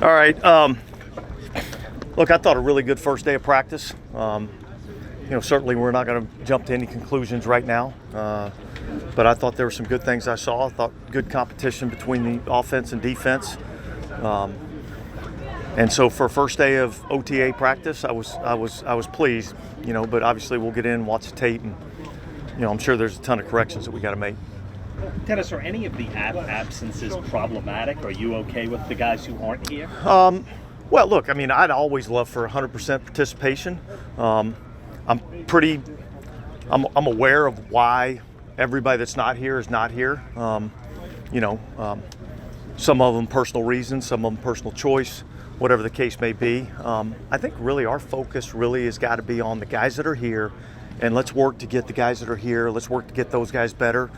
All right. Look, I thought a really good first day of practice. Certainly we're not going to jump to any conclusions right now. But I thought there were some good things I saw. I thought good competition between the offense and defense. And so for first day of OTA practice, I was pleased. But obviously we'll get in, watch the tape, and I'm sure there's a ton of corrections that we got to make. Dennis, are any of the absences problematic? Are you okay with the guys who aren't here? Well, look, I'd always love for 100% participation. I'm aware of why everybody that's not here is not here. Some of them personal reasons, some of them personal choice, whatever the case may be. I think really our focus really has got to be on the guys that are here, and let's work to get the guys that are here. Let's work to get those guys better.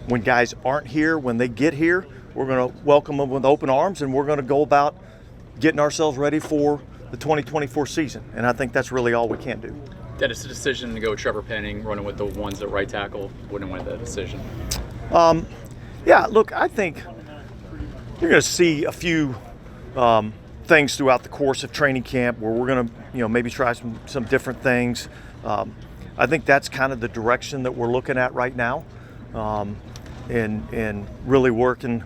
When guys aren't here, when they get here, we're going to welcome them with open arms, and we're going to go about getting ourselves ready for the 2024 season. And I think that's really all we can do. Dennis, the decision to go with Trevor Penning, running with the ones at right tackle, wouldn't have went that decision. Yeah, look, I think you're going to see a few things throughout the course of training camp where we're going to, maybe try some different things. I think that's kind of the direction that we're looking at right now. And really working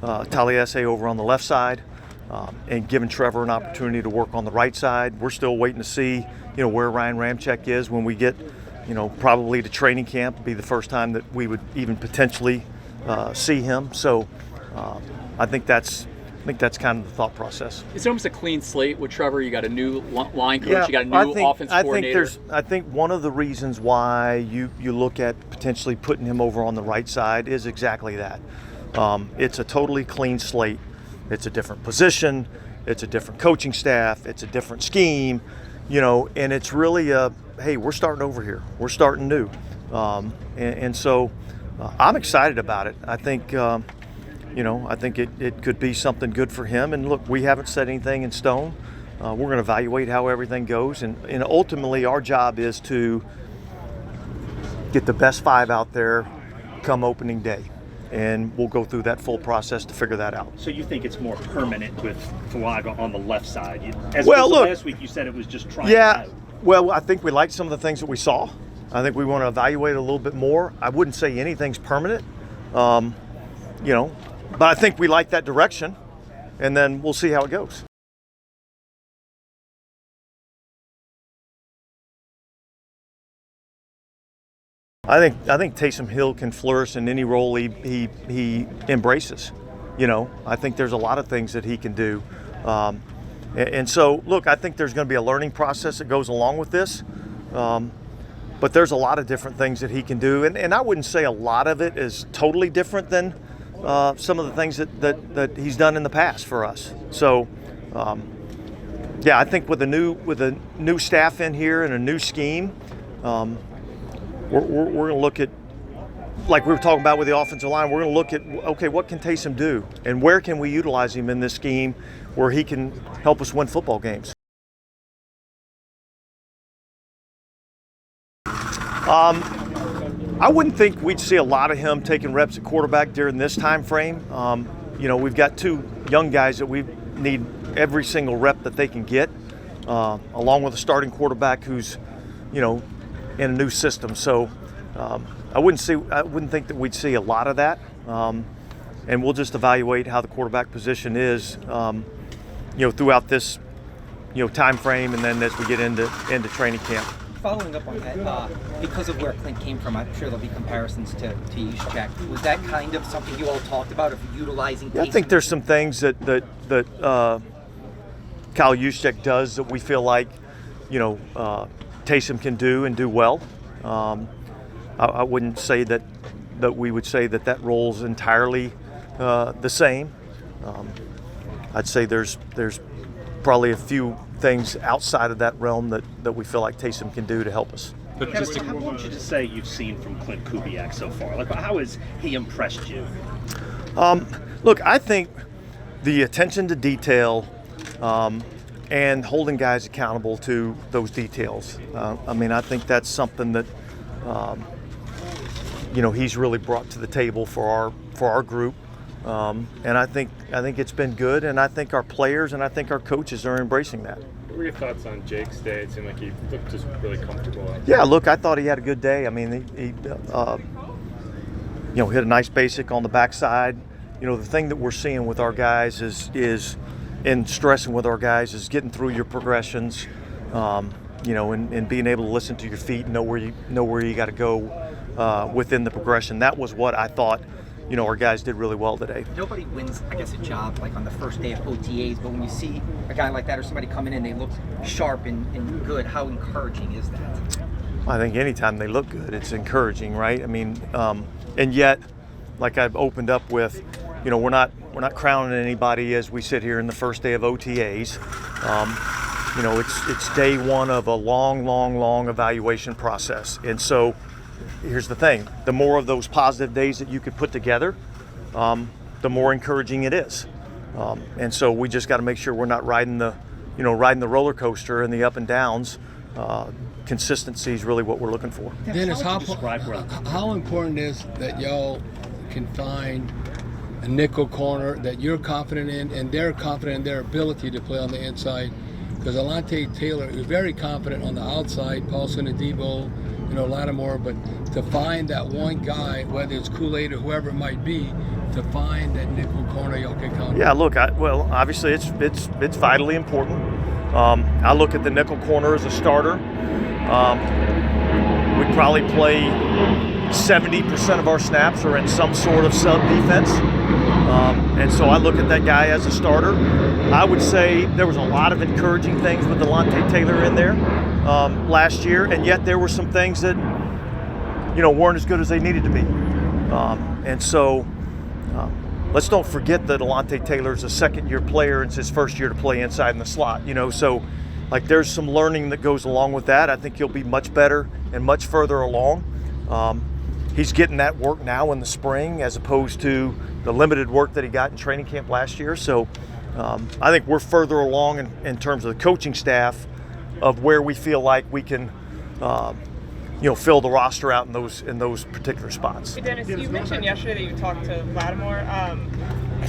Taliesin over on the left side and giving Trevor an opportunity to work on the right side. We're still waiting to see, where Ryan Ramczyk is when we get, probably to training camp. It'll be the first time that we would even potentially see him. So I think that's kind of the thought process. It's almost a clean slate with Trevor. You got a new line coach, you got a new offense coordinator. I think one of the reasons why you look at potentially putting him over on the right side is exactly that. It's a totally clean slate. It's a different position. It's a different coaching staff. It's a different scheme, and it's really hey, we're starting over here. We're starting new. And so I'm excited about it. I think, I think it could be something good for him. And look, we haven't set anything in stone. We're going to evaluate how everything goes. And ultimately, our job is to get the best five out there come opening day. And we'll go through that full process to figure that out. So you think it's more permanent with Fuaga on the left side? Look, last week you said it was just trying out. Well, I think we like some of the things that we saw. I think we want to evaluate a little bit more. I wouldn't say anything's permanent, but I think we like that direction, and then we'll see how it goes. I think Taysom Hill can flourish in any role he embraces. I think there's a lot of things that he can do. And so, look, I think there's going to be a learning process that goes along with this. But there's a lot of different things that he can do. And I wouldn't say a lot of it is totally different than some of the things that he's done in the past for us. So, I think with a new staff in here and a new scheme, we're going to look at, like we were talking about with the offensive line, we're going to look at, okay, what can Taysom do? And where can we utilize him in this scheme where he can help us win football games? I wouldn't think we'd see a lot of him taking reps at quarterback during this time frame. We've got two young guys that we need every single rep that they can get, along with a starting quarterback who's, in a new system. So I wouldn't think that we'd see a lot of that. And we'll just evaluate how the quarterback position is, throughout this, time frame, and then as we get into training camp. Following up on that, because of where Clint came from, I'm sure there'll be comparisons to Juszczyk. Was that kind of something you all talked about, of utilizing? Yeah, I think there's some things that Kyle Juszczyk does that we feel like, Taysom can do and do well. I wouldn't say that we would say that role's entirely the same. I'd say there's probably a few things outside of that realm that we feel like Taysom can do to help us. But what would you just say you've seen from Clint Kubiak so far? Like, how has he impressed you? Look, I think the attention to detail and holding guys accountable to those details. I think that's something that he's really brought to the table for our group. And I think it's been good, and I think our players and I think our coaches are embracing that. What were your thoughts on Jake's day? It seemed like he looked just really comfortable. Yeah, look, I thought he had a good day. I mean, he hit a nice basic on the backside. The thing that we're seeing with our guys is and stressing with our guys is getting through your progressions, and being able to listen to your feet and know where you got to go within the progression. That was what I thought. Our guys did really well today. Nobody wins, I guess, a job like on the first day of OTAs, but when you see a guy like that or somebody coming in, they look sharp and good. How encouraging is that? I think anytime they look good, it's encouraging, right? I mean, and yet, like I've opened up with, we're not crowning anybody as we sit here in the first day of OTAs. It's day one of a long evaluation process, and so. Here's the thing: the more of those positive days that you could put together, the more encouraging it is. And so we just got to make sure we're not riding the roller coaster and the up and downs. Consistency is really what we're looking for. Dennis, how important is that y'all can find a nickel corner that you're confident in and they're confident in their ability to play on the inside? Because Alontae Taylor is very confident on the outside, Paulson and Debo, Lattimore, but to find that one guy, whether it's Kool-Aid or whoever it might be, to find that nickel corner y'all can count on. Yeah, look, obviously it's vitally important. I look at the nickel corner as a starter. We probably play 70% of our snaps are in some sort of sub defense. And so I look at that guy as a starter. I would say there was a lot of encouraging things with Alontae Taylor in there last year, and yet there were some things that weren't as good as they needed to be. And so let's don't forget that Alontae Taylor is a second-year player. It's his first year to play inside in the slot. So there's some learning that goes along with that. I think he'll be much better and much further along. He's getting that work now in the spring as opposed to the limited work that he got in training camp last year. So I think we're further along in terms of the coaching staff of where we feel like we can fill the roster out in those particular spots. Hey Dennis, you mentioned yesterday that you talked to Lattimore.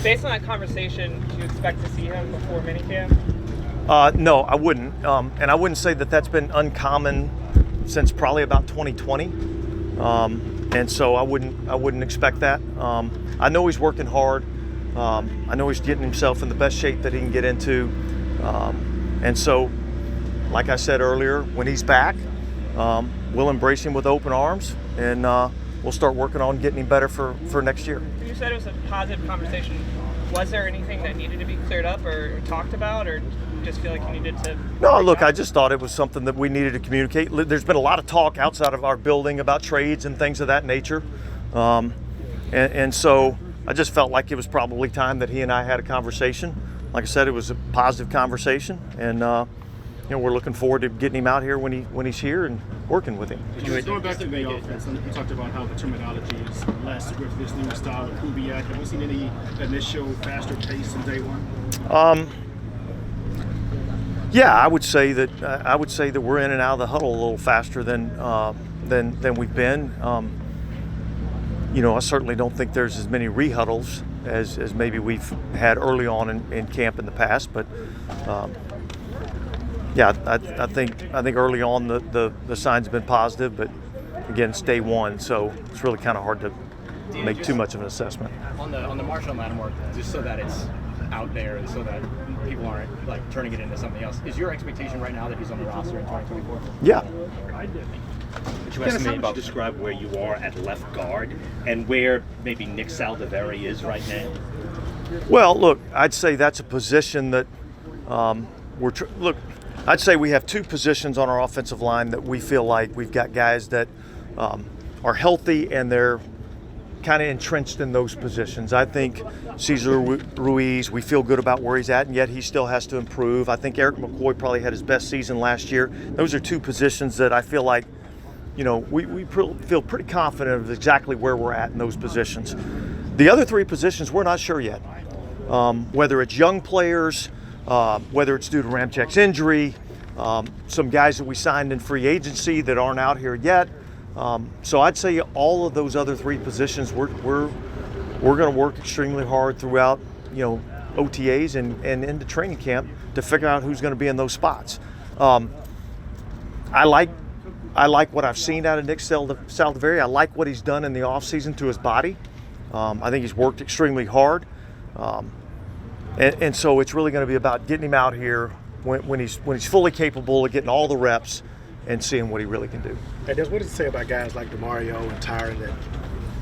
Based on that conversation, do you expect to see him before minicamp? No, I wouldn't. And I wouldn't say that that's been uncommon since probably about 2020. And so I wouldn't expect that. I know he's working hard. I know he's getting himself in the best shape that he can get into. And so, like I said earlier, when he's back, we'll embrace him with open arms, and we'll start working on getting him better for next year. You said it was a positive conversation. Was there anything that needed to be cleared up or talked about, or just feel like you needed to? No, look, I just thought it was something that we needed to communicate. There's been a lot of talk outside of our building about trades and things of that nature. And so I just felt like it was probably time that he and I had a conversation. Like I said, it was a positive conversation, and we're looking forward to getting him out here when he's here and working with him. Going back to the offense, you talked about how the terminology is less with this new style of Kubiak. Have you seen any initial faster pace in day one? Yeah, I would say that we're in and out of the huddle a little faster than we've been. I certainly don't think there's as many rehuddles as maybe we've had early on in camp in the past, but yeah, I think early on the signs have been positive, but again, it's day one, so it's really kind of hard to make too much of an assessment. On the Marshon Lattimore, just so that it's out there and so that people aren't turning it into something else, is your expectation right now that he's on the roster in 2024? Yeah. Dennis, how would you describe where you are at left guard and where maybe Nick Saldiveri is right now? Well, look, I'd say that's a position that I'd say we have two positions on our offensive line that we feel like we've got guys that are healthy and they're kind of entrenched in those positions. I think Cesar Ruiz, we feel good about where he's at, and yet he still has to improve. I think Eric McCoy probably had his best season last year. Those are two positions that I feel like, we feel pretty confident of exactly where we're at in those positions. The other three positions, we're not sure yet. Whether it's young players, whether it's due to Ramchek's injury, some guys that we signed in free agency that aren't out here yet. So I'd say all of those other three positions, we're we're going to work extremely hard throughout, OTAs and into training camp to figure out who's going to be in those spots. I like what I've seen out of Nick Saldiveri. I like what he's done in the offseason to his body. I think he's worked extremely hard. And so it's really going to be about getting him out here when he's fully capable of getting all the reps and seeing what he really can do. Hey, Des, what does it say about guys like DeMario and Tyron that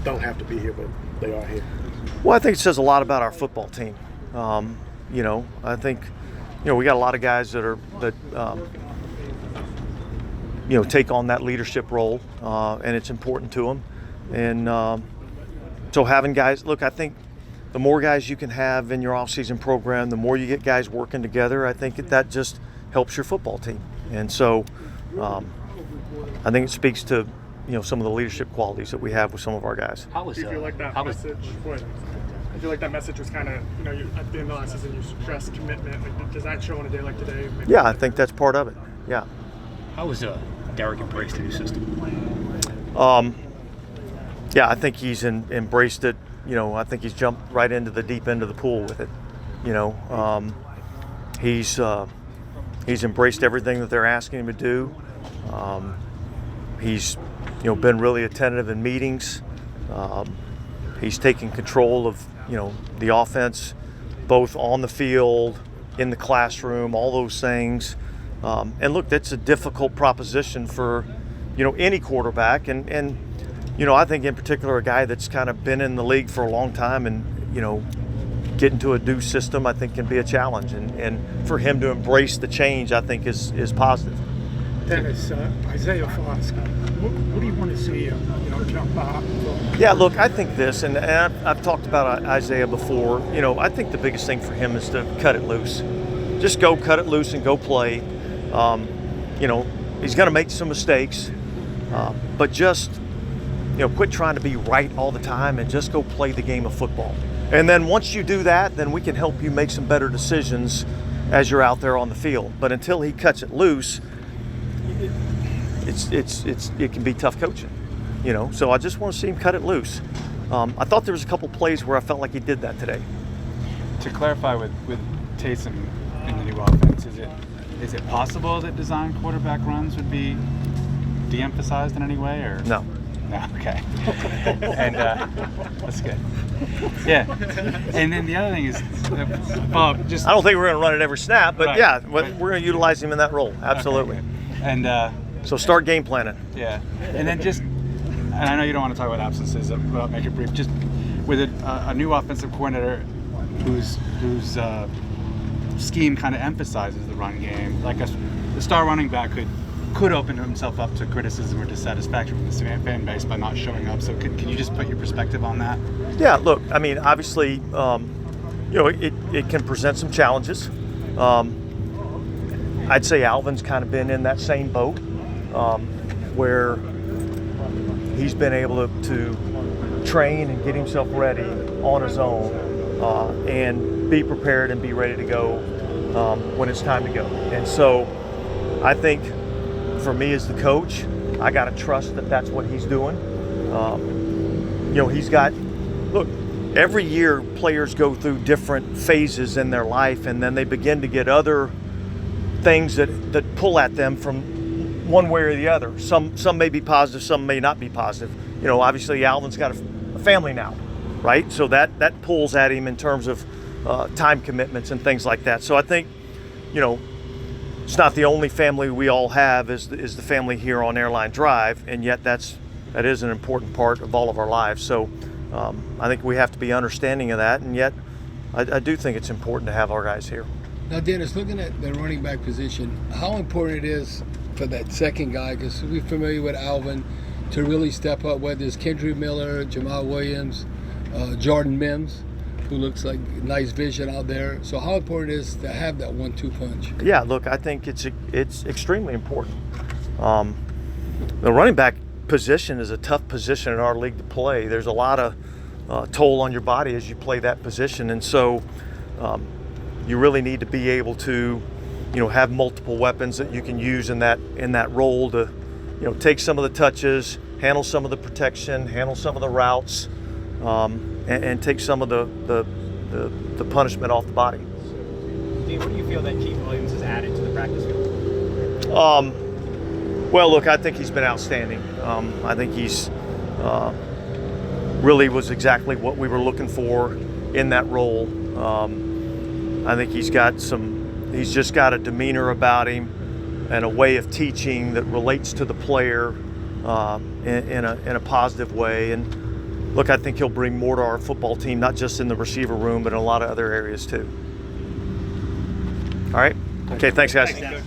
don't have to be here, but they are here? Well, I think it says a lot about our football team. I think, we got a lot of guys that take on that leadership role, and it's important to them. And so having guys, look, I think the more guys you can have in your off-season program, the more you get guys working together, I think that just helps your football team. And so I think it speaks to, some of the leadership qualities that we have with some of our guys. How was you feel like that message? I feel like that message was kind of, at the end of the last season, you stressed commitment. Like, does that show on a day like today? Maybe? Yeah, I think that's part of it. Yeah. How was Derek embraced the new system? Yeah, I think he's embraced it. I think he's jumped right into the deep end of the pool with it. He's embraced everything that they're asking him to do. He's been really attentive in meetings. He's taking control of the offense, both on the field, in the classroom, all those things. And look, that's a difficult proposition for any quarterback, and I think in particular a guy that's kind of been in the league for a long time, and getting to a new system I think can be a challenge, and for him to embrace the change I think is positive. Dennis, Isaiah Foskey, what do you want to see jump out? Yeah, look, I think this, and I've talked about Isaiah before. I think the biggest thing for him is to cut it loose. Just go cut it loose and go play. He's going to make some mistakes, but just quit trying to be right all the time and just go play the game of football. And then once you do that, then we can help you make some better decisions as you're out there on the field. But until he cuts it loose, it can be tough coaching. So I just want to see him cut it loose. I thought there was a couple plays where I felt like he did that today. To clarify with Taysom in the new offense, is it possible that design quarterback runs would be de-emphasized in any way, or no? No, okay. And that's good. Yeah. And then the other thing is, Bob, just... I don't think we're going to run it every snap, but right, yeah, right. We're going to utilize him in that role. Absolutely. Okay. And so start game planning. Yeah. And then and I know you don't want to talk about absences, but I'll make it brief. Just with a new offensive coordinator whose scheme kind of emphasizes the run game, like the star running back could open himself up to criticism or dissatisfaction from the fan base by not showing up. So can you just put your perspective on that? Yeah, look, I mean, obviously, it can present some challenges. I'd say Alvin's kind of been in that same boat where he's been able to train and get himself ready on his own and be prepared and be ready to go when it's time to go. And so I think for me as the coach, I got to trust that that's what he's doing. He's got, look, every year players go through different phases in their life, and then they begin to get other things that pull at them from one way or the other. Some may be positive, some may not be positive. Obviously Alvin's got a family now, right? So that pulls at him in terms of time commitments and things like that. So I think, it's not the only family we all have is the family here on Airline Drive, and yet that is an important part of all of our lives. So I think we have to be understanding of that, and yet I do think it's important to have our guys here. Now, Dennis, looking at the running back position, how important it is for that second guy, because we're familiar with Alvin, to really step up, whether it's Kendry Miller, Jamal Williams, Jordan Mims, who looks like nice vision out there. So how important it is to have that 1-2 punch? Yeah, look, I think it's extremely important. The running back position is a tough position in our league to play. There's a lot of toll on your body as you play that position, and so you really need to be able to, have multiple weapons that you can use in that role to, take some of the touches, handle some of the protection, handle some of the routes, and take some of the punishment off the body. Dean, what do you feel that Keith Williams has added to the practice field? Well, look, I think he's been outstanding. I think he's really was exactly what we were looking for in that role. I think he's just got a demeanor about him and a way of teaching that relates to the player in a positive way. And look, I think he'll bring more to our football team, not just in the receiver room, but in a lot of other areas too. All right. Okay, thanks, guys. Thanks,